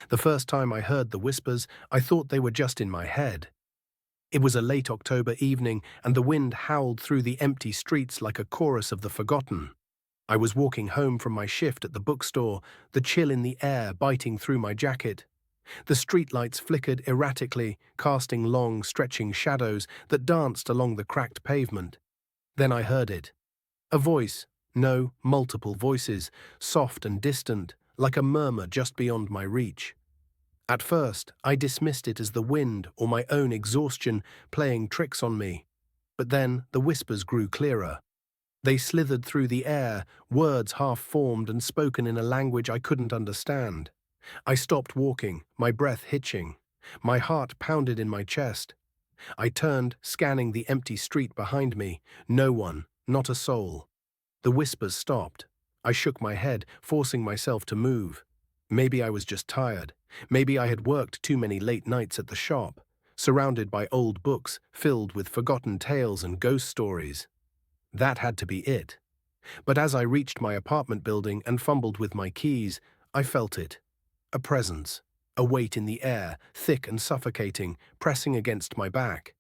The first time I heard the whispers, I thought they were just in my head. It was a late October evening, and the wind howled through the empty streets like a chorus of the forgotten. I was walking home from my shift at the bookstore, the chill in the air biting through my jacket. The streetlights flickered erratically, casting long, stretching shadows that danced along the cracked pavement. Then I heard it. A voice, no, multiple voices, soft and distant, like a murmur just beyond my reach. At first, I dismissed it as the wind or my own exhaustion playing tricks on me. But then the whispers grew clearer. They slithered through the air, words half-formed and spoken in a language I couldn't understand. I stopped walking, my breath hitching. My heart pounded in my chest. I turned, scanning the empty street behind me. No one, not a soul. The whispers stopped. I shook my head, forcing myself to move. Maybe I was just tired. Maybe I had worked too many late nights at the shop, surrounded by old books filled with forgotten tales and ghost stories. That had to be it. But as I reached my apartment building and fumbled with my keys, I felt it. A presence. A weight in the air, thick and suffocating, pressing against my back.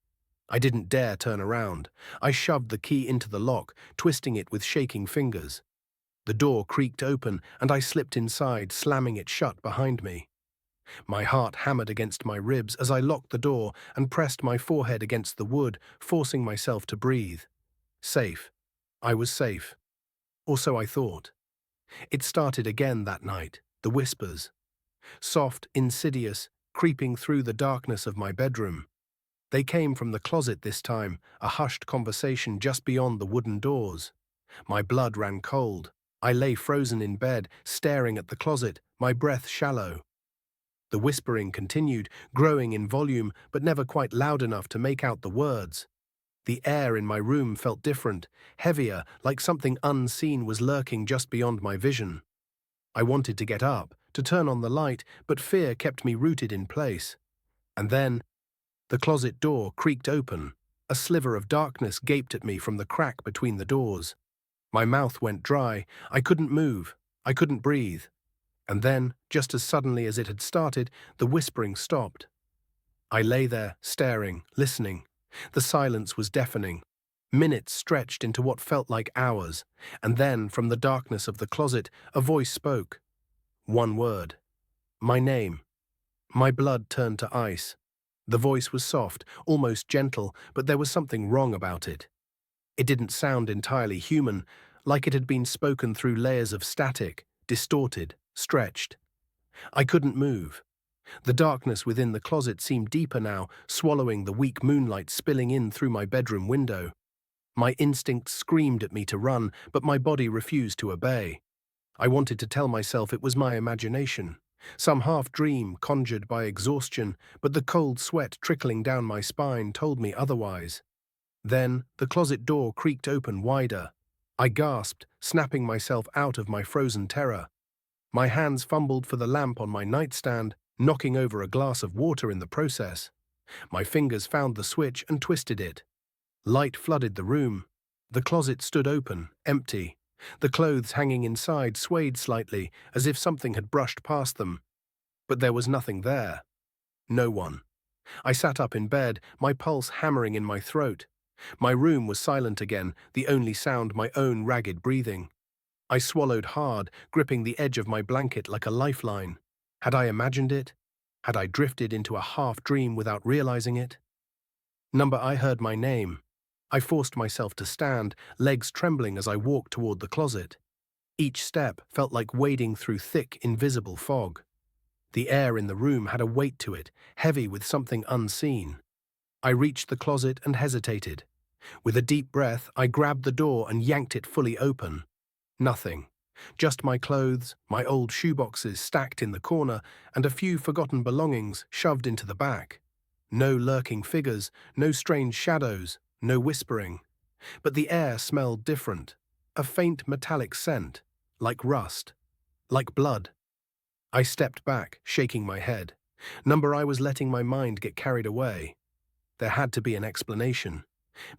I didn't dare turn around. I shoved the key into the lock, twisting it with shaking fingers. The door creaked open, and I slipped inside, slamming it shut behind me. My heart hammered against my ribs as I locked the door and pressed my forehead against the wood, forcing myself to breathe. Safe. I was safe. Or so I thought. It started again that night, the whispers. Soft, insidious, creeping through the darkness of my bedroom. They came from the closet this time, a hushed conversation just beyond the wooden doors. My blood ran cold. I lay frozen in bed, staring at the closet, my breath shallow. The whispering continued, growing in volume, but never quite loud enough to make out the words. The air in my room felt different, heavier, like something unseen was lurking just beyond my vision. I wanted to get up, to turn on the light, but fear kept me rooted in place. And then, the closet door creaked open. A sliver of darkness gaped at me from the crack between the doors. My mouth went dry. I couldn't move. I couldn't breathe. And then, just as suddenly as it had started, the whispering stopped. I lay there, staring, listening. The silence was deafening. Minutes stretched into what felt like hours, and then, from the darkness of the closet, a voice spoke. One word. My name. My blood turned to ice. The voice was soft, almost gentle, but there was something wrong about it. It didn't sound entirely human, like it had been spoken through layers of static, distorted, stretched. I couldn't move. The darkness within the closet seemed deeper now, swallowing the weak moonlight spilling in through my bedroom window. My instincts screamed at me to run, but my body refused to obey. I wanted to tell myself it was my imagination, some half-dream conjured by exhaustion, but the cold sweat trickling down my spine told me otherwise. Then the closet door creaked open wider. I gasped, snapping myself out of my frozen terror. My hands fumbled for the lamp on my nightstand, knocking over a glass of water in the process. My fingers found the switch and twisted it. Light flooded the room. The closet stood open, empty. The clothes hanging inside swayed slightly, as if something had brushed past them. But there was nothing there. No one. I sat up in bed, my pulse hammering in my throat. My room was silent again, the only sound my own ragged breathing. I swallowed hard, gripping the edge of my blanket like a lifeline. Had I imagined it? Had I drifted into a half-dream without realizing it? I heard my name. I forced myself to stand, legs trembling as I walked toward the closet. Each step felt like wading through thick, invisible fog. The air in the room had a weight to it, heavy with something unseen. I reached the closet and hesitated. With a deep breath, I grabbed the door and yanked it fully open. Nothing. Just my clothes, my old shoeboxes stacked in the corner, and a few forgotten belongings shoved into the back. No lurking figures, no strange shadows, no whispering. But the air smelled different. A faint metallic scent, like rust, like blood. I stepped back, shaking my head. I was letting my mind get carried away. There had to be an explanation.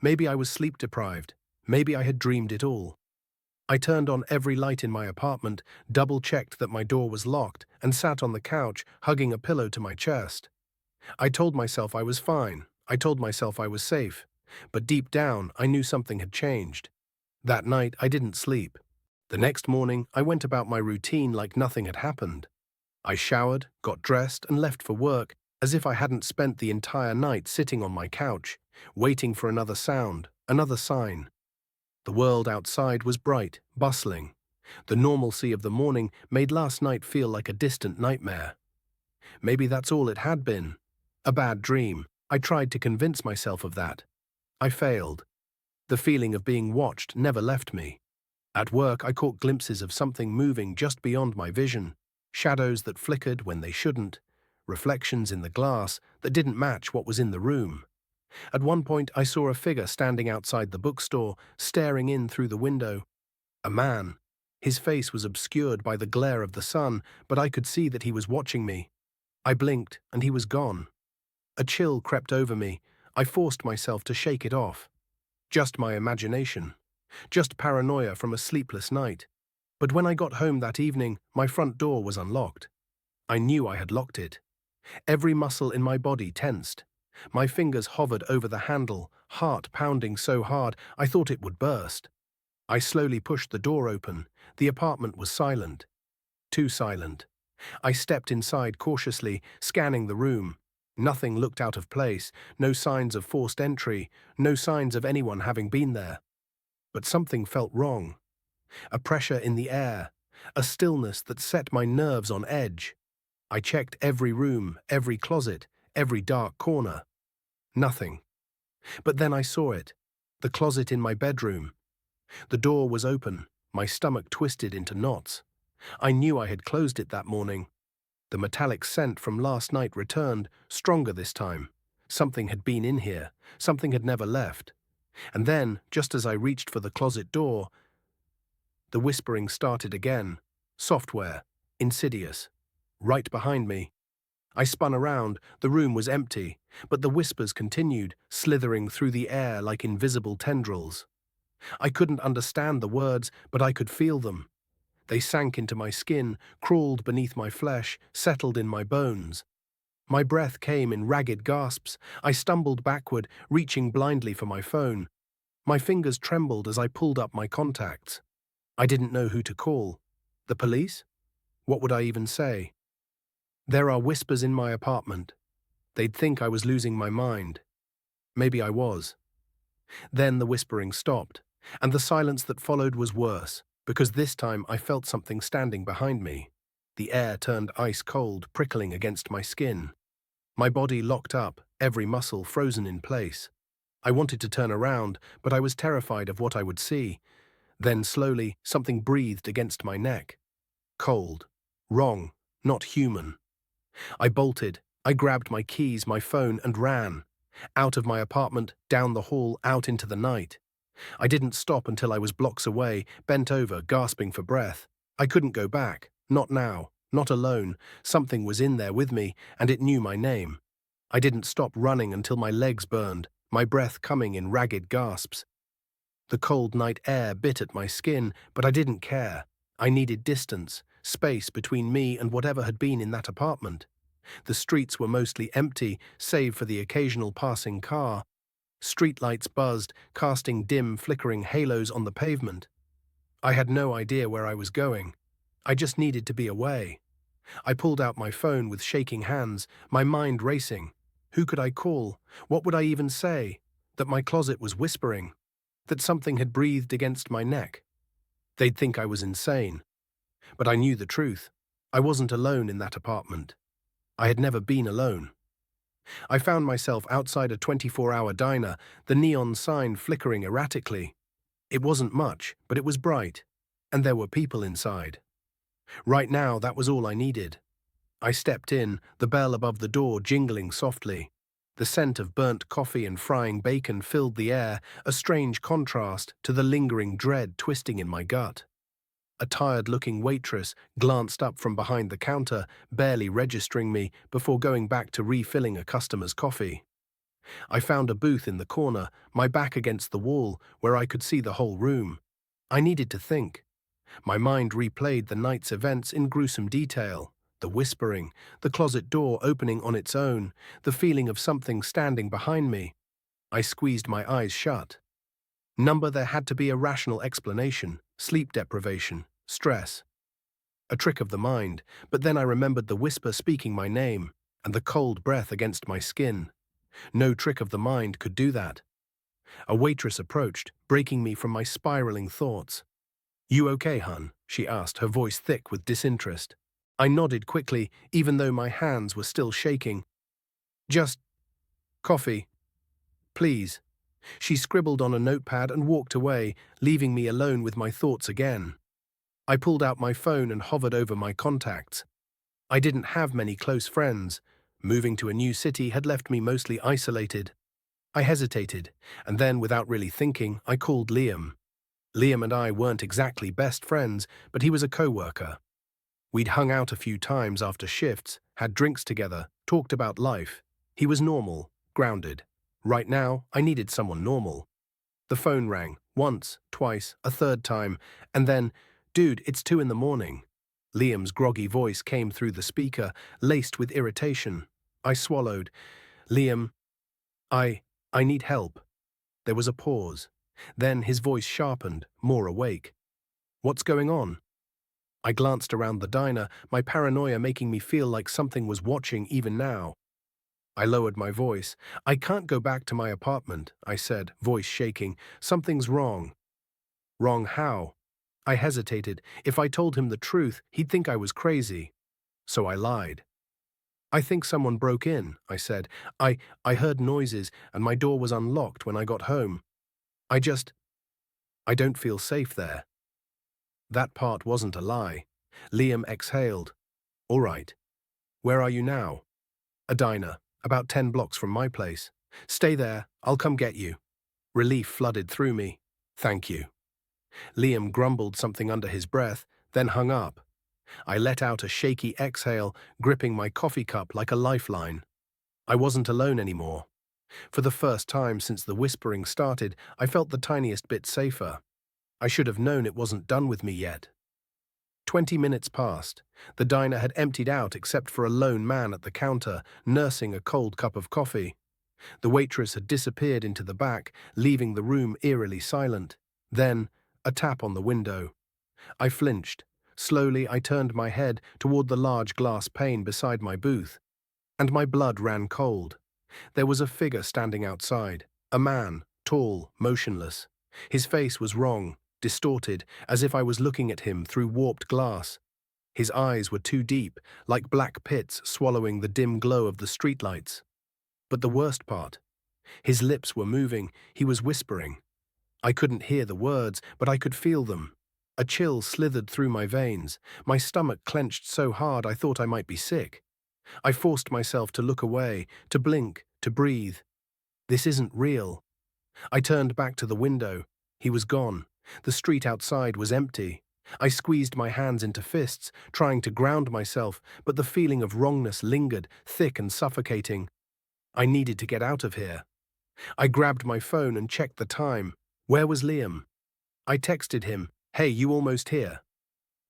Maybe I was sleep-deprived. Maybe I had dreamed it all. I turned on every light in my apartment, double-checked that my door was locked, and sat on the couch, hugging a pillow to my chest. I told myself I was fine. I told myself I was safe. But deep down, I knew something had changed. That night, I didn't sleep. The next morning, I went about my routine like nothing had happened. I showered, got dressed, and left for work, as if I hadn't spent the entire night sitting on my couch, waiting for another sound, another sign. The world outside was bright, bustling. The normalcy of the morning made last night feel like a distant nightmare. Maybe that's all it had been. A bad dream. I tried to convince myself of that. I failed. The feeling of being watched never left me. At work, I caught glimpses of something moving just beyond my vision, shadows that flickered when they shouldn't, reflections in the glass that didn't match what was in the room. At one point, I saw a figure standing outside the bookstore, staring in through the window. A man. His face was obscured by the glare of the sun, but I could see that he was watching me. I blinked, and he was gone. A chill crept over me. I forced myself to shake it off. Just my imagination. Just paranoia from a sleepless night. But when I got home that evening, my front door was unlocked. I knew I had locked it. Every muscle in my body tensed. My fingers hovered over the handle, heart pounding so hard I thought it would burst. I slowly pushed the door open. The apartment was silent. Too silent. I stepped inside cautiously, scanning the room. Nothing looked out of place, no signs of forced entry, no signs of anyone having been there. But something felt wrong. A pressure in the air, a stillness that set my nerves on edge. I checked every room, every closet, every dark corner. Nothing. But then I saw it. The closet in my bedroom. The door was open, my stomach twisted into knots. I knew I had closed it that morning. The metallic scent from last night returned, stronger this time. Something had been in here, something had never left. And then, just as I reached for the closet door, the whispering started again. Software, insidious. Right behind me. I spun around, the room was empty, but the whispers continued, slithering through the air like invisible tendrils. I couldn't understand the words, but I could feel them. They sank into my skin, crawled beneath my flesh, settled in my bones. My breath came in ragged gasps. I stumbled backward, reaching blindly for my phone. My fingers trembled as I pulled up my contacts. I didn't know who to call. The police? What would I even say? There are whispers in my apartment. They'd think I was losing my mind. Maybe I was. Then the whispering stopped, and the silence that followed was worse, because this time I felt something standing behind me. The air turned ice cold, prickling against my skin. My body locked up, every muscle frozen in place. I wanted to turn around, but I was terrified of what I would see. Then slowly, something breathed against my neck. Cold. Wrong. Not human. I bolted. I grabbed my keys, my phone, and ran. Out of my apartment, down the hall, out into the night. I didn't stop until I was blocks away, bent over, gasping for breath. I couldn't go back. Not now. Not alone. Something was in there with me, and it knew my name. I didn't stop running until my legs burned, my breath coming in ragged gasps. The cold night air bit at my skin, but I didn't care. I needed distance, space between me and whatever had been in that apartment. The streets were mostly empty, save for the occasional passing car. Streetlights buzzed, casting dim, flickering halos on the pavement. I had no idea where I was going. I just needed to be away. I pulled out my phone with shaking hands, my mind racing. Who could I call? What would I even say? That my closet was whispering. That something had breathed against my neck. They'd think I was insane. But I knew the truth. I wasn't alone in that apartment. I had never been alone. I found myself outside a 24-hour diner, the neon sign flickering erratically. It wasn't much, but it was bright, and there were people inside. Right now, that was all I needed. I stepped in, the bell above the door jingling softly. The scent of burnt coffee and frying bacon filled the air, a strange contrast to the lingering dread twisting in my gut. A tired-looking waitress glanced up from behind the counter, barely registering me before going back to refilling a customer's coffee. I found a booth in the corner, my back against the wall, where I could see the whole room. I needed to think. My mind replayed the night's events in gruesome detail. The whispering, the closet door opening on its own, the feeling of something standing behind me. I squeezed my eyes shut. There had to be a rational explanation: sleep deprivation, stress, a trick of the mind. But then I remembered the whisper speaking my name, and the cold breath against my skin. No trick of the mind could do that. A waitress approached, breaking me from my spiraling thoughts. "You okay, hun?" she asked, her voice thick with disinterest. I nodded quickly, even though my hands were still shaking. "Just coffee, please." She scribbled on a notepad and walked away, leaving me alone with my thoughts again. I pulled out my phone and hovered over my contacts. I didn't have many close friends. Moving to a new city had left me mostly isolated. I hesitated, and then, without really thinking, I called Liam. Liam and I weren't exactly best friends, but he was a co-worker. We'd hung out a few times after shifts, had drinks together, talked about life. He was normal, grounded. Right now, I needed someone normal. The phone rang, once, twice, a third time, and then, "Dude, it's 2 in the morning." Liam's groggy voice came through the speaker, laced with irritation. I swallowed. "Liam, I need help." There was a pause. Then his voice sharpened, more awake. "What's going on?" I glanced around the diner, my paranoia making me feel like something was watching even now. I lowered my voice. "I can't go back to my apartment," I said, voice shaking. "Something's wrong." "Wrong how?" I hesitated. If I told him the truth, he'd think I was crazy. So I lied. "I think someone broke in," I said. I heard noises, and my door was unlocked when I got home. I don't feel safe there." That part wasn't a lie. Liam exhaled. "All right. Where are you now?" "A diner, about 10 blocks from my place." "Stay there, I'll come get you." Relief flooded through me. "Thank you." Liam grumbled something under his breath, then hung up. I let out a shaky exhale, gripping my coffee cup like a lifeline. I wasn't alone anymore. For the first time since the whispering started, I felt the tiniest bit safer. I should have known it wasn't done with me yet. 20 minutes passed. The diner had emptied out except for a lone man at the counter, nursing a cold cup of coffee. The waitress had disappeared into the back, leaving the room eerily silent. Then, a tap on the window. I flinched. Slowly, I turned my head toward the large glass pane beside my booth, and my blood ran cold. There was a figure standing outside, a man, tall, motionless. His face was wrong, distorted, as if I was looking at him through warped glass. His eyes were too deep, like black pits swallowing the dim glow of the streetlights. But the worst part, his lips were moving, he was whispering. I couldn't hear the words, but I could feel them. A chill slithered through my veins. My stomach clenched so hard I thought I might be sick. I forced myself to look away, to blink, to breathe. This isn't real. I turned back to the window. He was gone. The street outside was empty. I squeezed my hands into fists, trying to ground myself, but the feeling of wrongness lingered, thick and suffocating. I needed to get out of here. I grabbed my phone and checked the time. Where was Liam? I texted him, "Hey, you almost here?"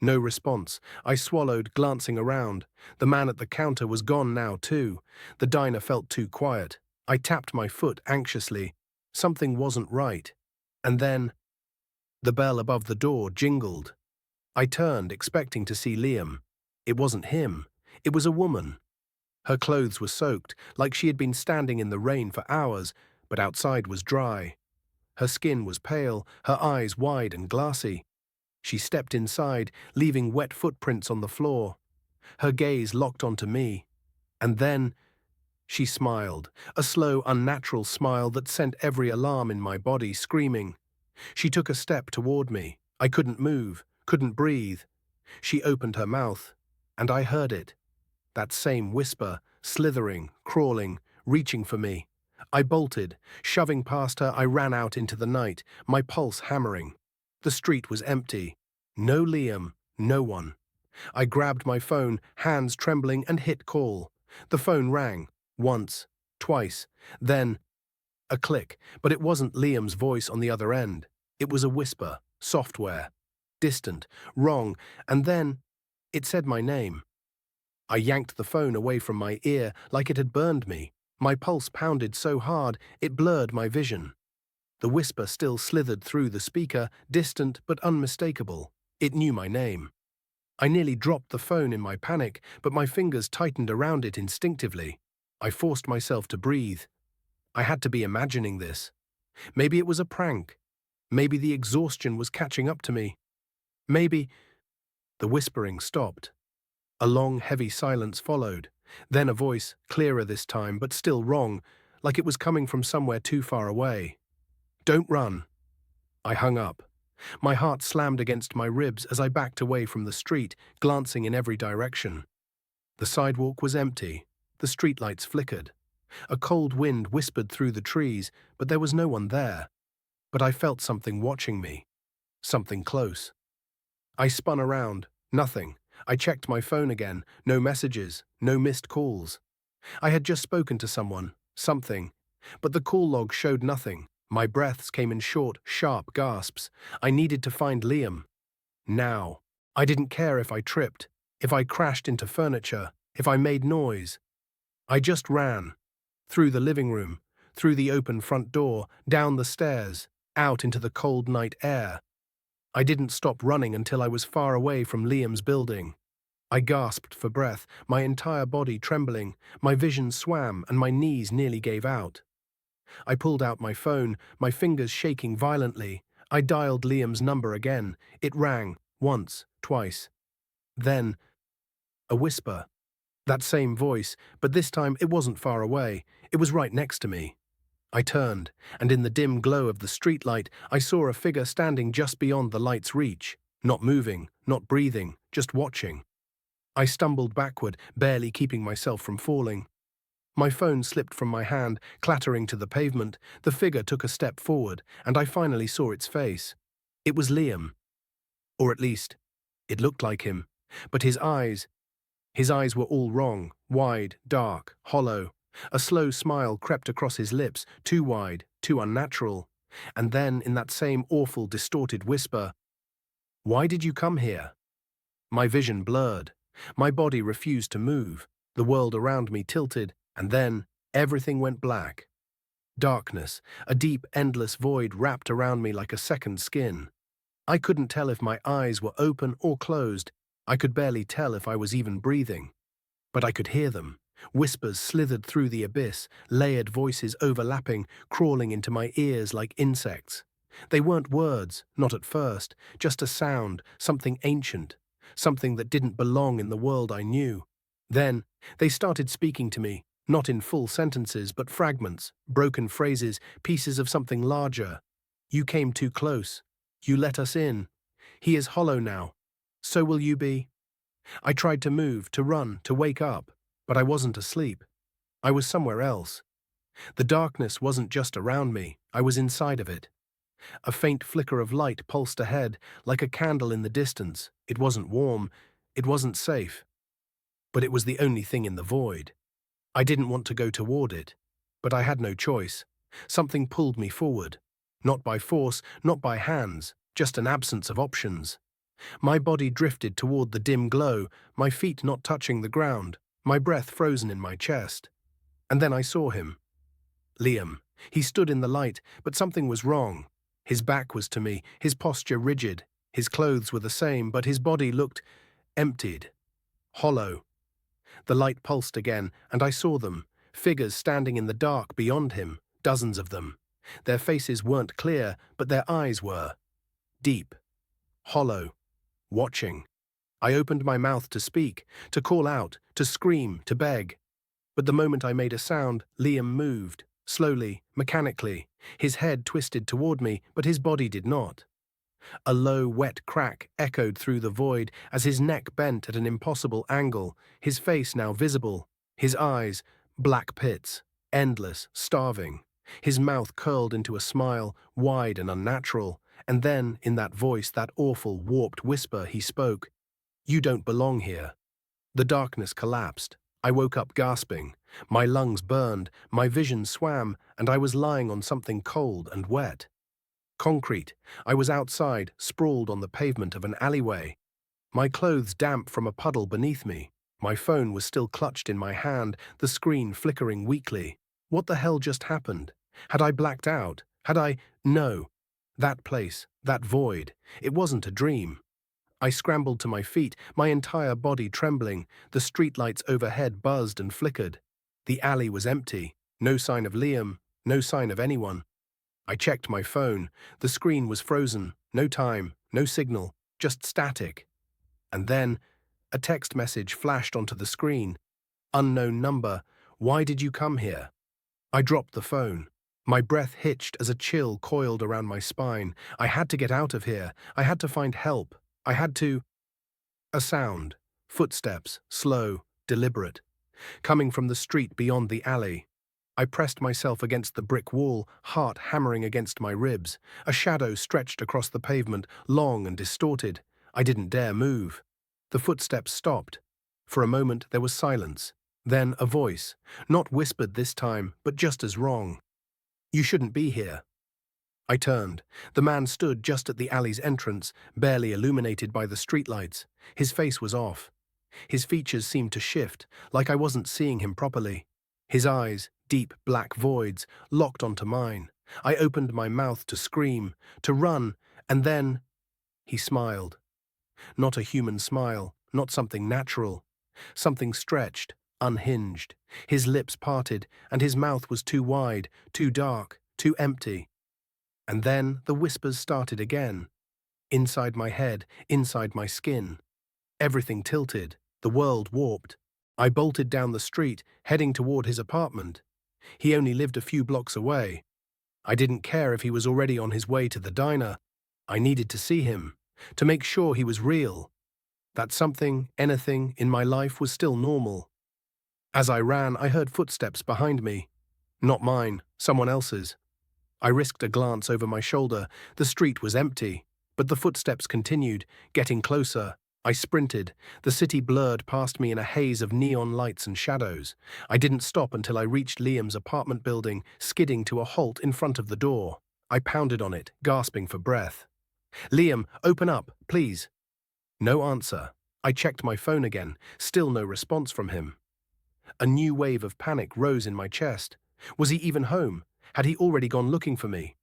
No response. I swallowed, glancing around. The man at the counter was gone now, too. The diner felt too quiet. I tapped my foot anxiously. Something wasn't right. And then, the bell above the door jingled. I turned, expecting to see Liam. It wasn't him. It was a woman. Her clothes were soaked, like she had been standing in the rain for hours, but outside was dry. Her skin was pale, her eyes wide and glassy. She stepped inside, leaving wet footprints on the floor. Her gaze locked onto me. And then, she smiled, a slow, unnatural smile that sent every alarm in my body screaming. She took a step toward me. I couldn't move, couldn't breathe. She opened her mouth, and I heard it. That same whisper, slithering, crawling, reaching for me. I bolted. Shoving past her, I ran out into the night, my pulse hammering. The street was empty. No Liam, no one. I grabbed my phone, hands trembling, and hit call. The phone rang. Once, twice, then a click, but it wasn't Liam's voice on the other end. It was a whisper. software. Distant, wrong, and then it said my name. I yanked the phone away from my ear like it had burned me. My pulse pounded so hard it blurred my vision. The whisper still slithered through the speaker, distant but unmistakable. It knew my name. I nearly dropped the phone in my panic, but my fingers tightened around it instinctively. I forced myself to breathe. I had to be imagining this. Maybe it was a prank. Maybe the exhaustion was catching up to me. Maybe... The whispering stopped. A long, heavy silence followed. Then a voice, clearer this time, but still wrong, like it was coming from somewhere too far away. "Don't run." I hung up. My heart slammed against my ribs as I backed away from the street, glancing in every direction. The sidewalk was empty. The streetlights flickered. A cold wind whispered through the trees, but there was no one there. But I felt something watching me. Something close. I spun around. Nothing. I checked my phone again. No messages. No missed calls. I had just spoken to someone. Something. But the call log showed nothing. My breaths came in short, sharp gasps. I needed to find Liam. Now. I didn't care if I tripped, if I crashed into furniture, if I made noise. I just ran. Through the living room, through the open front door, down the stairs, out into the cold night air. I didn't stop running until I was far away from Liam's building. I gasped for breath, my entire body trembling, my vision swam and my knees nearly gave out. I pulled out my phone, my fingers shaking violently. I dialed Liam's number again. It rang, once, twice. Then, a whisper. That same voice, but this time it wasn't far away. It was right next to me. I turned, and in the dim glow of the streetlight, I saw a figure standing just beyond the light's reach. Not moving, not breathing, just watching. I stumbled backward, barely keeping myself from falling. My phone slipped from my hand, clattering to the pavement. The figure took a step forward, and I finally saw its face. It was Liam. Or at least, it looked like him. But his eyes were all wrong, wide, dark, hollow. A slow smile crept across his lips, too wide, too unnatural. And then, in that same awful, distorted whisper, "Why did you come here?" My vision blurred. My body refused to move. The world around me tilted, and then everything went black. Darkness, a deep, endless void wrapped around me like a second skin. I couldn't tell if my eyes were open or closed. I could barely tell if I was even breathing. But I could hear them. Whispers slithered through the abyss, layered voices overlapping, crawling into my ears like insects. They weren't words, not at first, just a sound, something ancient, something that didn't belong in the world I knew. Then, they started speaking to me, not in full sentences, but fragments, broken phrases, pieces of something larger. "You came too close. You let us in. He is hollow now. So will you be?" I tried to move, to run, to wake up, but I wasn't asleep. I was somewhere else. The darkness wasn't just around me, I was inside of it. A faint flicker of light pulsed ahead, like a candle in the distance. It wasn't warm, it wasn't safe. But it was the only thing in the void. I didn't want to go toward it, but I had no choice. Something pulled me forward. Not by force, not by hands, just an absence of options. My body drifted toward the dim glow, my feet not touching the ground, my breath frozen in my chest. And then I saw him. Liam. He stood in the light, but something was wrong. His back was to me, his posture rigid. His clothes were the same, but his body looked emptied, hollow. The light pulsed again, and I saw them, figures standing in the dark beyond him, dozens of them. Their faces weren't clear, but their eyes were. Deep. Hollow. Watching. I opened my mouth to speak, to call out, to scream, to beg. But the moment I made a sound, Liam moved, slowly, mechanically. His head twisted toward me, but his body did not. A low, wet crack echoed through the void as his neck bent at an impossible angle, his face now visible, his eyes, black pits, endless, starving. His mouth curled into a smile, wide and unnatural, and then, in that voice, that awful, warped whisper, he spoke, "You don't belong here." The darkness collapsed. I woke up gasping. My lungs burned, my vision swam, and I was lying on something cold and wet. Concrete. I was outside, sprawled on the pavement of an alleyway, my clothes damp from a puddle beneath me. My phone was still clutched in my hand, the screen flickering weakly. What the hell just happened? Had I blacked out? No. That place, that void. It wasn't a dream. I scrambled to my feet, my entire body trembling. The streetlights overhead buzzed and flickered. The alley was empty. No sign of Liam, no sign of anyone. I checked my phone. The screen was frozen. No time, no signal, just static. And then, a text message flashed onto the screen. Unknown number. Why did you come here? I dropped the phone. My breath hitched as a chill coiled around my spine. I had to get out of here. I had to find help. I had to... A sound. Footsteps, slow, deliberate, coming from the street beyond the alley. I pressed myself against the brick wall, heart hammering against my ribs. A shadow stretched across the pavement, long and distorted. I didn't dare move. The footsteps stopped. For a moment there was silence. Then a voice, not whispered this time, but just as wrong. You shouldn't be here. I turned. The man stood just at the alley's entrance, barely illuminated by the streetlights. His face was off. His features seemed to shift, like I wasn't seeing him properly. His eyes, deep black voids, locked onto mine. I opened my mouth to scream, to run, and then... He smiled. Not a human smile, not something natural. Something stretched, unhinged. His lips parted, and his mouth was too wide, too dark, too empty. And then the whispers started again. Inside my head, inside my skin. Everything tilted, the world warped. I bolted down the street, heading toward his apartment. He only lived a few blocks away. I didn't care if he was already on his way to the diner. I needed to see him, to make sure he was real. That something, anything, in my life was still normal. As I ran, I heard footsteps behind me. Not mine, someone else's. I risked a glance over my shoulder. The street was empty, but the footsteps continued, getting closer. I sprinted. The city blurred past me in a haze of neon lights and shadows. I didn't stop until I reached Liam's apartment building, skidding to a halt in front of the door. I pounded on it, gasping for breath. Liam, open up, please. No answer. I checked my phone again, still no response from him. A new wave of panic rose in my chest. Was he even home? Had he already gone looking for me?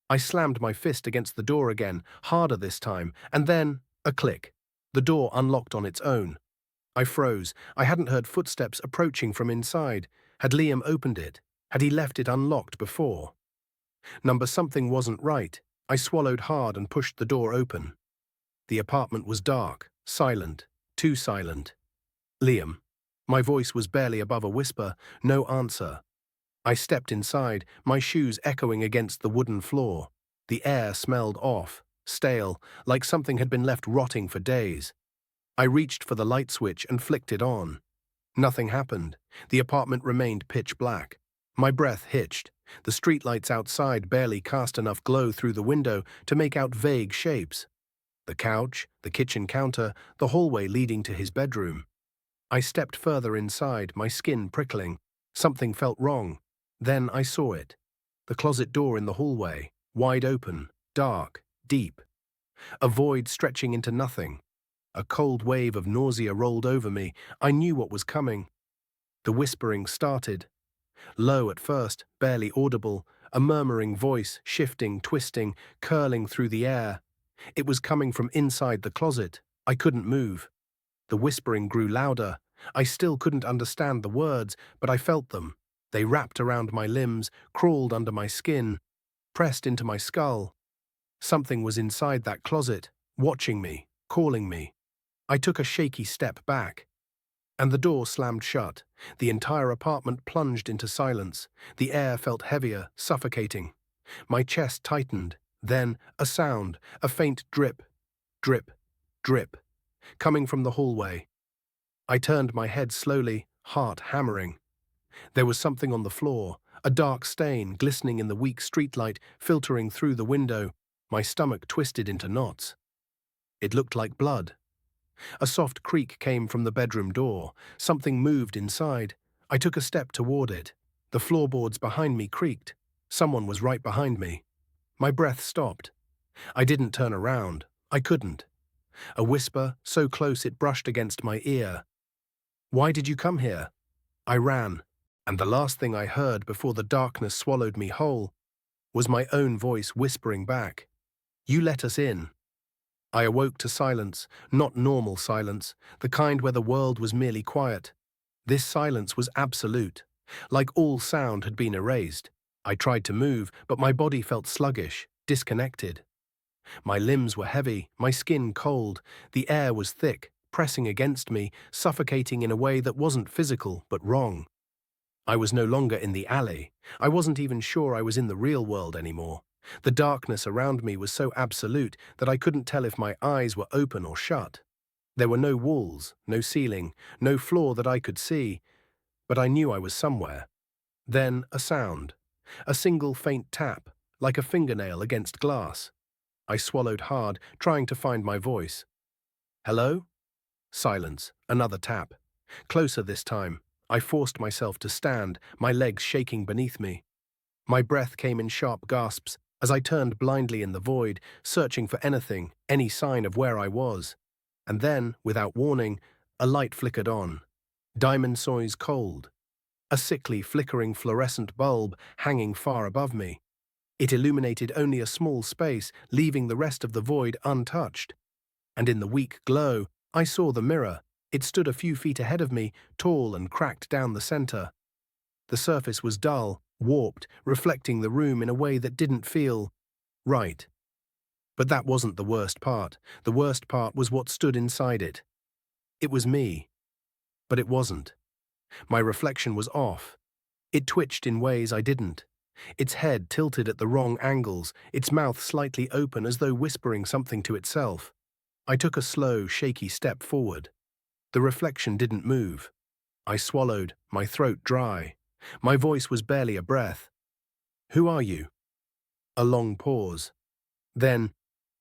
I slammed my fist against the door again, harder this time, and then a click. The door unlocked on its own. I froze. I hadn't heard footsteps approaching from inside. Had Liam opened it? Had he left it unlocked before? Number something wasn't right. I swallowed hard and pushed the door open. The apartment was dark, silent, too silent. Liam. My voice was barely above a whisper, no answer. I stepped inside, my shoes echoing against the wooden floor. The air smelled off, stale, like something had been left rotting for days. I reached for the light switch and flicked it on. Nothing happened. The apartment remained pitch black. My breath hitched. The streetlights outside barely cast enough glow through the window to make out vague shapes. The couch, the kitchen counter, the hallway leading to his bedroom. I stepped further inside, my skin prickling. Something felt wrong. Then I saw it. The closet door in the hallway, wide open, dark, deep. A void stretching into nothing. A cold wave of nausea rolled over me. I knew what was coming. The whispering started. Low at first, barely audible, a murmuring voice, shifting, twisting, curling through the air. It was coming from inside the closet. I couldn't move. The whispering grew louder. I still couldn't understand the words, but I felt them. They wrapped around my limbs, crawled under my skin, pressed into my skull. Something was inside that closet, watching me, calling me. I took a shaky step back. And the door slammed shut. The entire apartment plunged into silence. The air felt heavier, suffocating. My chest tightened. Then a sound, a faint drip, drip, drip, coming from the hallway. I turned my head slowly, heart hammering. There was something on the floor, a dark stain glistening in the weak streetlight filtering through the window. My stomach twisted into knots. It looked like blood. A soft creak came from the bedroom door. Something moved inside. I took a step toward it. The floorboards behind me creaked. Someone was right behind me. My breath stopped. I didn't turn around. I couldn't. A whisper, so close it brushed against my ear. "Why did you come here?" I ran, and the last thing I heard before the darkness swallowed me whole was my own voice whispering back, "You let us in." I awoke to silence, not normal silence, the kind where the world was merely quiet. This silence was absolute, like all sound had been erased. I tried to move, but my body felt sluggish, disconnected. My limbs were heavy, my skin cold, the air was thick, pressing against me, suffocating in a way that wasn't physical, but wrong. I was no longer in the alley. I wasn't even sure I was in the real world anymore. The darkness around me was so absolute that I couldn't tell if my eyes were open or shut. There were no walls, no ceiling, no floor that I could see, but I knew I was somewhere. Then a sound. A single faint tap, like a fingernail against glass. I swallowed hard, trying to find my voice. "Hello?" Silence. Another tap. Closer this time. I forced myself to stand, my legs shaking beneath me. My breath came in sharp gasps as I turned blindly in the void, searching for anything, any sign of where I was. And then, without warning, a light flickered on. Diamond Soy's cold. A sickly, flickering fluorescent bulb hanging far above me. It illuminated only a small space, leaving the rest of the void untouched. And in the weak glow, I saw the mirror. It stood a few feet ahead of me, tall and cracked down the center. The surface was dull, warped, reflecting the room in a way that didn't feel right. But that wasn't the worst part. The worst part was what stood inside it. It was me. But it wasn't. My reflection was off. It twitched in ways I didn't. Its head tilted at the wrong angles, its mouth slightly open as though whispering something to itself. I took a slow, shaky step forward. The reflection didn't move. I swallowed, my throat dry. My voice was barely a breath. "Who are you?" A long pause. Then,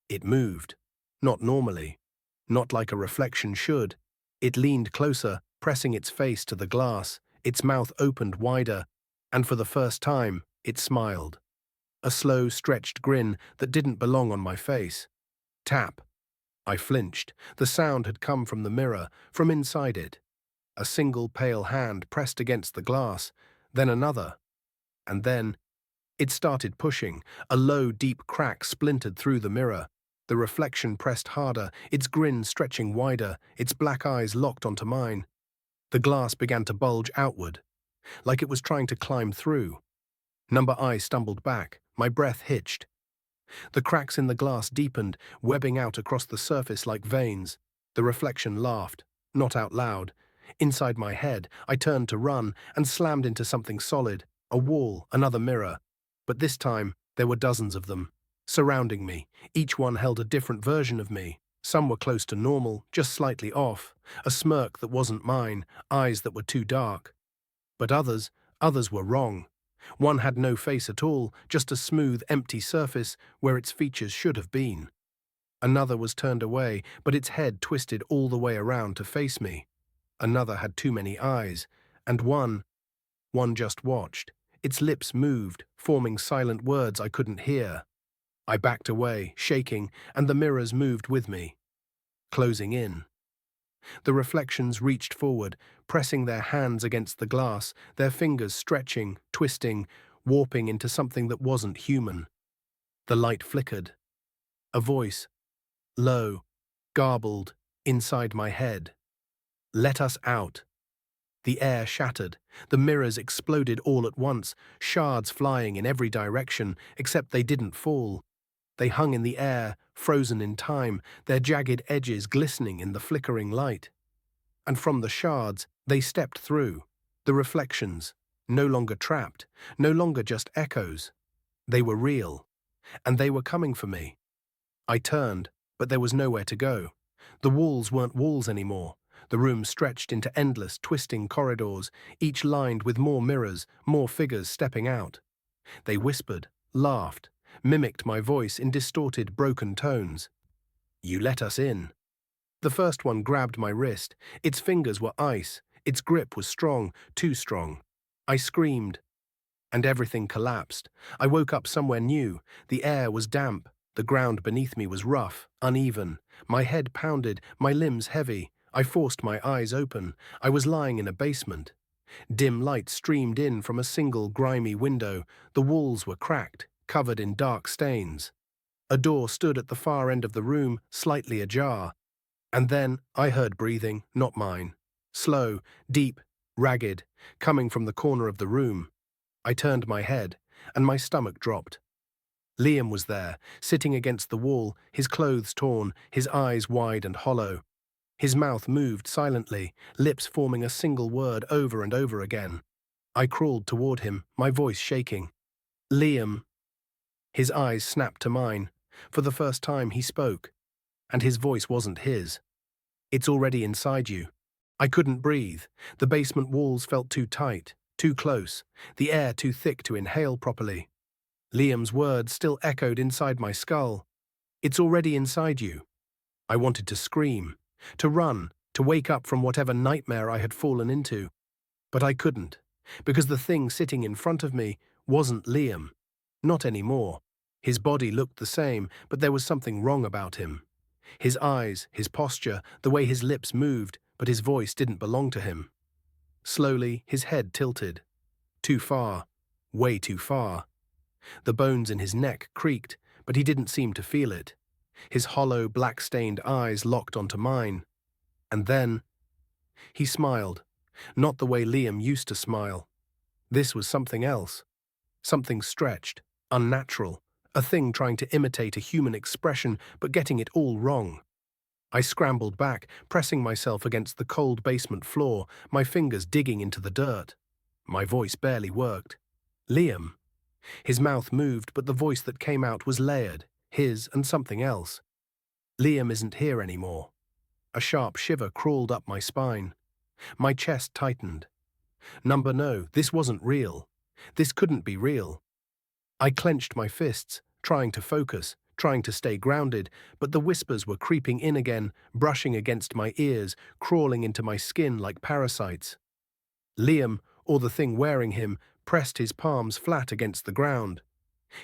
it moved. Not normally. Not like a reflection should. It leaned closer, pressing its face to the glass, its mouth opened wider, and for the first time, it smiled. A slow, stretched grin that didn't belong on my face. Tap. I flinched. The sound had come from the mirror, from inside it. A single pale hand pressed against the glass, then another. And then, it started pushing. A low, deep crack splintered through the mirror. The reflection pressed harder, its grin stretching wider, its black eyes locked onto mine. The glass began to bulge outward, like it was trying to climb through. Number I stumbled back, my breath hitched. The cracks in the glass deepened, webbing out across the surface like veins. The reflection laughed, not out loud. Inside my head, I turned to run and slammed into something solid, a wall, another mirror. But this time, there were dozens of them, surrounding me. Each one held a different version of me. Some were close to normal, just slightly off, a smirk that wasn't mine, eyes that were too dark. But others were wrong. One had no face at all, just a smooth, empty surface where its features should have been. Another was turned away, but its head twisted all the way around to face me. Another had too many eyes, and one just watched. Its lips moved, forming silent words I couldn't hear. I backed away, shaking, and the mirrors moved with me, closing in. The reflections reached forward, pressing their hands against the glass, their fingers stretching, twisting, warping into something that wasn't human. The light flickered. A voice, low, garbled, inside my head. "Let us out." The air shattered. The mirrors exploded all at once, shards flying in every direction, except they didn't fall. They hung in the air, frozen in time, their jagged edges glistening in the flickering light. And from the shards, they stepped through. The reflections, no longer trapped, no longer just echoes. They were real, and they were coming for me. I turned, but there was nowhere to go. The walls weren't walls anymore. The room stretched into endless, twisting corridors, each lined with more mirrors, more figures stepping out. They whispered, laughed, mimicked my voice in distorted, broken tones. "You let us in." The first one grabbed my wrist. Its fingers were ice. Its grip was strong, too strong. I screamed. and everything collapsed. I woke up somewhere new. The air was damp. The ground beneath me was rough, uneven. My head pounded, my limbs heavy. I forced my eyes open. I was lying in a basement. Dim light streamed in from a single grimy window. The walls were cracked, covered in dark stains. A door stood at the far end of the room, slightly ajar. And then I heard breathing, not mine. Slow, deep, ragged, coming from the corner of the room. I turned my head, and my stomach dropped. Liam was there, sitting against the wall, his clothes torn, his eyes wide and hollow. His mouth moved silently, lips forming a single word over and over again. I crawled toward him, my voice shaking. Liam. His eyes snapped to mine. For the first time he spoke, and his voice wasn't his. It's already inside you. I couldn't breathe. The basement walls felt too tight, too close, the air too thick to inhale properly. Liam's words still echoed inside my skull. It's already inside you. I wanted to scream, to run, to wake up from whatever nightmare I had fallen into. But I couldn't, because the thing sitting in front of me wasn't Liam. Not anymore. His body looked the same, but there was something wrong about him. His eyes, his posture, the way his lips moved, but his voice didn't belong to him. Slowly, his head tilted. Too far. Way too far. The bones in his neck creaked, but he didn't seem to feel it. His hollow, black-stained eyes locked onto mine. And then he smiled, not the way Liam used to smile. This was something else. Something stretched, unnatural, a thing trying to imitate a human expression but getting it all wrong. I scrambled back, pressing myself against the cold basement floor, my fingers digging into the dirt. My voice barely worked. Liam. His mouth moved, but the voice that came out was layered, his and something else. Liam isn't here anymore. A sharp shiver crawled up my spine. My chest tightened. No, this wasn't real. This couldn't be real. I clenched my fists, trying to focus, trying to stay grounded, but the whispers were creeping in again, brushing against my ears, crawling into my skin like parasites. Liam, or the thing wearing him, pressed his palms flat against the ground.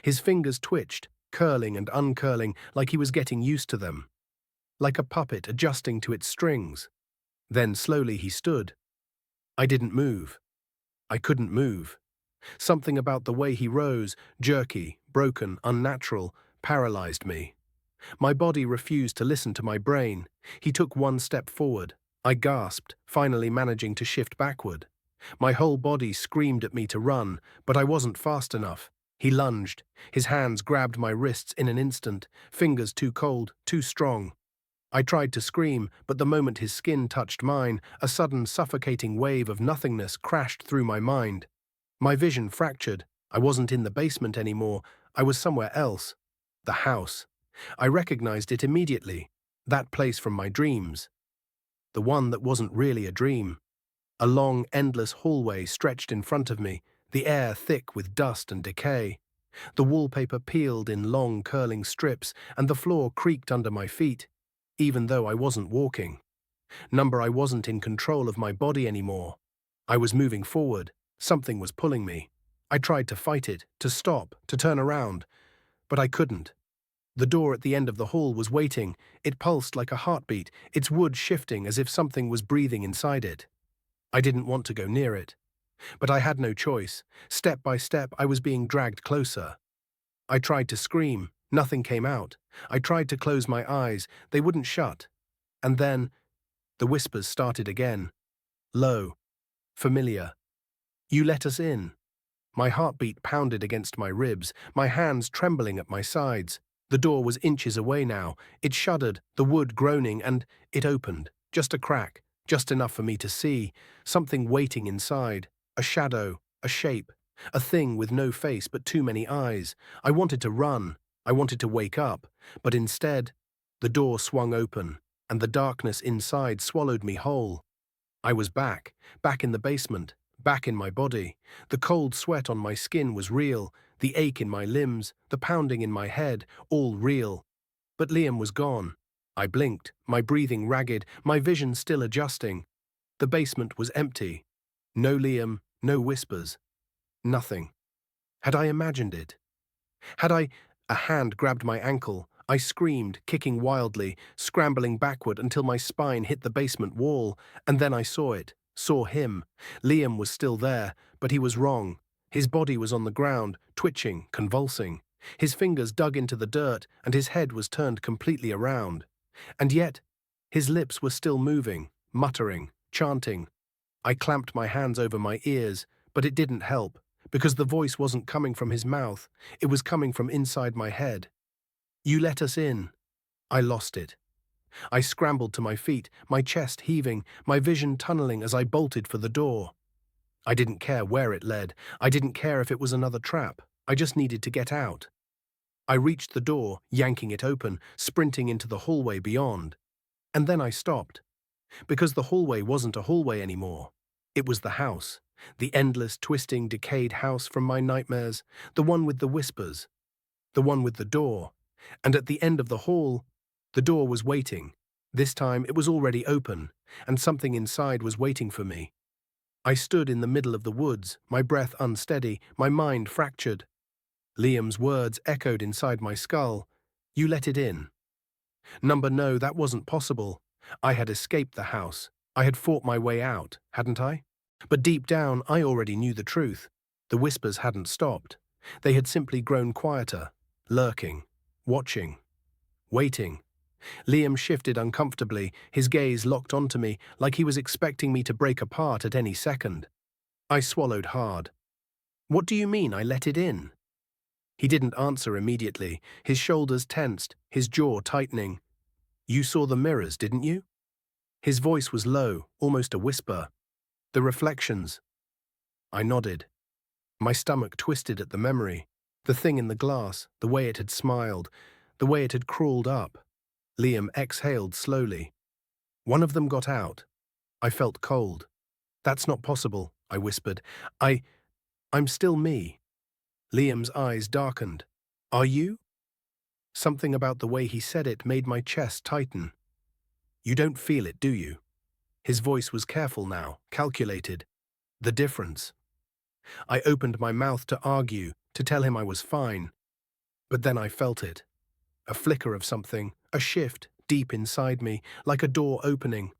His fingers twitched, curling and uncurling like he was getting used to them. Like a puppet adjusting to its strings. Then slowly he stood. I didn't move. I couldn't move. Something about the way he rose, jerky, broken, unnatural, paralyzed me. My body refused to listen to my brain. He took one step forward. I gasped, finally managing to shift backward. My whole body screamed at me to run, but I wasn't fast enough. He lunged. His hands grabbed my wrists in an instant, fingers too cold, too strong. I tried to scream, but the moment his skin touched mine, a sudden suffocating wave of nothingness crashed through my mind. My vision fractured. I wasn't in the basement anymore. I was somewhere else. The house. I recognized it immediately. That place from my dreams. The one that wasn't really a dream. A long, endless hallway stretched in front of me, the air thick with dust and decay. The wallpaper peeled in long, curling strips, and the floor creaked under my feet, even though I wasn't walking. I wasn't in control of my body anymore. I was moving forward. Something was pulling me. I tried to fight it, to stop, to turn around, but I couldn't. The door at the end of the hall was waiting. It pulsed like a heartbeat, its wood shifting as if something was breathing inside it. I didn't want to go near it. But I had no choice. Step by step, I was being dragged closer. I tried to scream. Nothing came out. I tried to close my eyes. They wouldn't shut. And then, the whispers started again. Low. Familiar. You let us in. My heartbeat pounded against my ribs, my hands trembling at my sides. The door was inches away now. It shuddered, the wood groaning, and it opened. Just a crack, just enough for me to see. Something waiting inside. A shadow, a shape, a thing with no face but too many eyes. I wanted to run. I wanted to wake up. But instead, the door swung open, and the darkness inside swallowed me whole. I was back in the basement, back in my body. The cold sweat on my skin was real, the ache in my limbs, the pounding in my head, all real. But Liam was gone. I blinked, my breathing ragged, my vision still adjusting. The basement was empty. No Liam, no whispers. Nothing. Had I imagined it? Had I... A hand grabbed my ankle. I screamed, kicking wildly, scrambling backward until my spine hit the basement wall, and then I saw it, saw him. Liam was still there, but he was wrong. His body was on the ground, twitching, convulsing. His fingers dug into the dirt, and his head was turned completely around. And yet, his lips were still moving, muttering, chanting. I clamped my hands over my ears, but it didn't help, because the voice wasn't coming from his mouth, it was coming from inside my head. "You let us in." I lost it. I scrambled to my feet, my chest heaving, my vision tunneling as I bolted for the door. I didn't care where it led. I didn't care if it was another trap. I just needed to get out. I reached the door, yanking it open, sprinting into the hallway beyond. And then I stopped. Because the hallway wasn't a hallway anymore. It was the house. The endless, twisting, decayed house from my nightmares. The one with the whispers. The one with the door. And at the end of the hall, the door was waiting. This time it was already open, and something inside was waiting for me. I stood in the middle of the woods, my breath unsteady, my mind fractured. Liam's words echoed inside my skull. "You let it in." No, that wasn't possible. I had escaped the house. I had fought my way out, hadn't I? But deep down, I already knew the truth. The whispers hadn't stopped. They had simply grown quieter, lurking, watching, waiting. Liam shifted uncomfortably, his gaze locked onto me, like he was expecting me to break apart at any second. I swallowed hard. "What do you mean I let it in?" He didn't answer immediately, his shoulders tensed, his jaw tightening. "You saw the mirrors, didn't you?" His voice was low, almost a whisper. "The reflections." I nodded. My stomach twisted at the memory. The thing in the glass, the way it had smiled, the way it had crawled up. Liam exhaled slowly. "One of them got out." I felt cold. "That's not possible," I whispered. I'm still me." Liam's eyes darkened. "Are you?" Something about the way he said it made my chest tighten. "You don't feel it, do you?" His voice was careful now, calculated. "The difference." I opened my mouth to argue, to tell him I was fine. But then I felt it. A flicker of something, a shift deep inside me, like a door opening,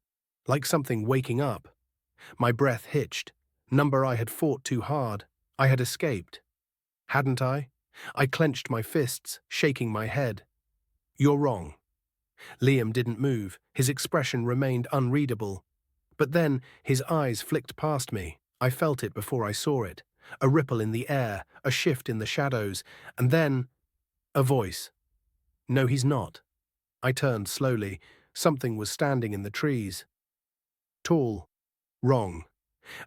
like something waking up. My breath hitched. I had fought too hard. I had escaped. Hadn't I? I clenched my fists, shaking my head. "You're wrong." Liam didn't move. His expression remained unreadable. But then his eyes flicked past me. I felt it before I saw it. A ripple in the air, a shift in the shadows, and then a voice. "No, he's not." I turned slowly. Something was standing in the trees. Tall. Wrong.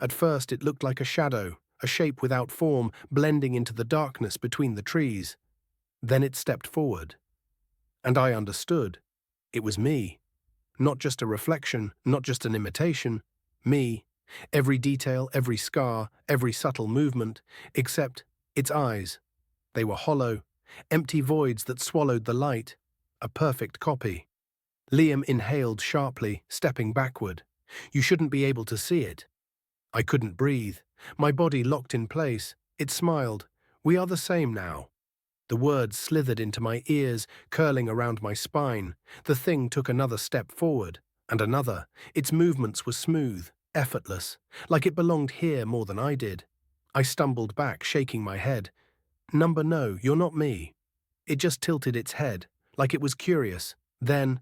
At first it looked like a shadow, a shape without form, blending into the darkness between the trees. Then it stepped forward. And I understood. It was me. Not just a reflection, not just an imitation. Me. Every detail, every scar, every subtle movement, except its eyes. They were hollow, empty voids that swallowed the light. A perfect copy. Liam inhaled sharply, stepping backward. "You shouldn't be able to see it." I couldn't breathe. My body locked in place. It smiled. "We are the same now." The words slithered into my ears, curling around my spine. The thing took another step forward, and another. Its movements were smooth, effortless, like it belonged here more than I did. I stumbled back, shaking my head. No, you're not me." It just tilted its head, like it was curious. Then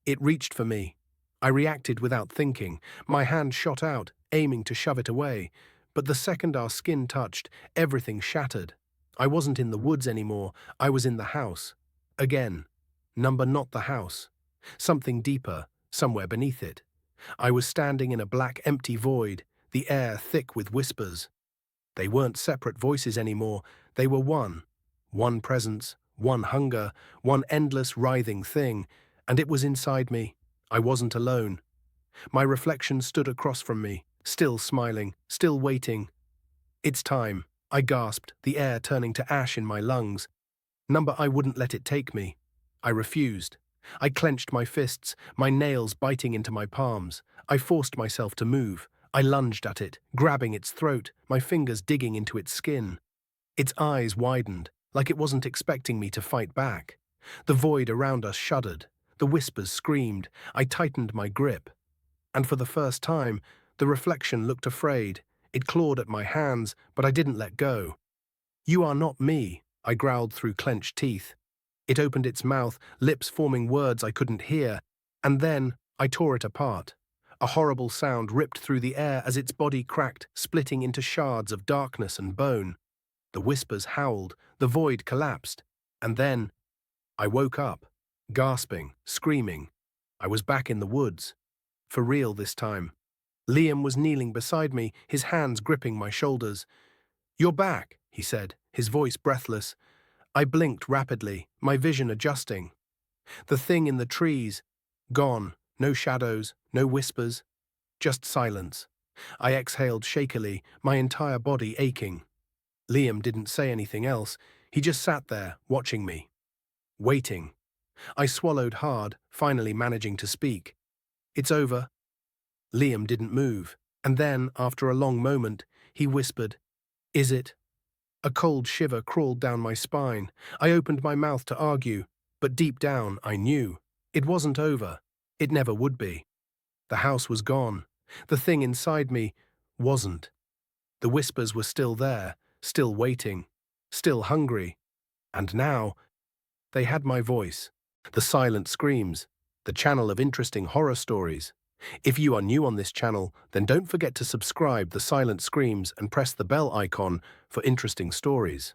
it reached for me. I reacted without thinking. My hand shot out, aiming to shove it away. But the second our skin touched, everything shattered. I wasn't in the woods anymore. I was in the house. Again. Not the house. Something deeper, somewhere beneath it. I was standing in a black, empty void, the air thick with whispers. They weren't separate voices anymore. They were one. One presence, one hunger, one endless, writhing thing. And it was inside me. I wasn't alone. My reflection stood across from me, still smiling, still waiting. "It's time," I gasped, the air turning to ash in my lungs. I wouldn't let it take me. I refused. I clenched my fists, my nails biting into my palms. I forced myself to move. I lunged at it, grabbing its throat, my fingers digging into its skin. Its eyes widened, like it wasn't expecting me to fight back. The void around us shuddered. The whispers screamed. I tightened my grip. And for the first time, the reflection looked afraid. It clawed at my hands, but I didn't let go. "You are not me," I growled through clenched teeth. It opened its mouth, lips forming words I couldn't hear, and then I tore it apart. A horrible sound ripped through the air as its body cracked, splitting into shards of darkness and bone. The whispers howled, the void collapsed, and then I woke up, gasping, screaming. I was back in the woods. For real this time. Liam was kneeling beside me, his hands gripping my shoulders. "You're back," he said, his voice breathless. I blinked rapidly, my vision adjusting. The thing in the trees, gone, no shadows, no whispers, just silence. I exhaled shakily, my entire body aching. Liam didn't say anything else, he just sat there, watching me. Waiting. I swallowed hard, finally managing to speak. "It's over." Liam didn't move, and then, after a long moment, he whispered, "Is it?" A cold shiver crawled down my spine. I opened my mouth to argue, but deep down I knew. It wasn't over. It never would be. The house was gone. The thing inside me wasn't. The whispers were still there, still waiting, still hungry. And now, they had my voice. The silent screams, the channel of interesting horror stories. If you are new on this channel, then don't forget to subscribe The Silent Screams and press the bell icon for interesting stories.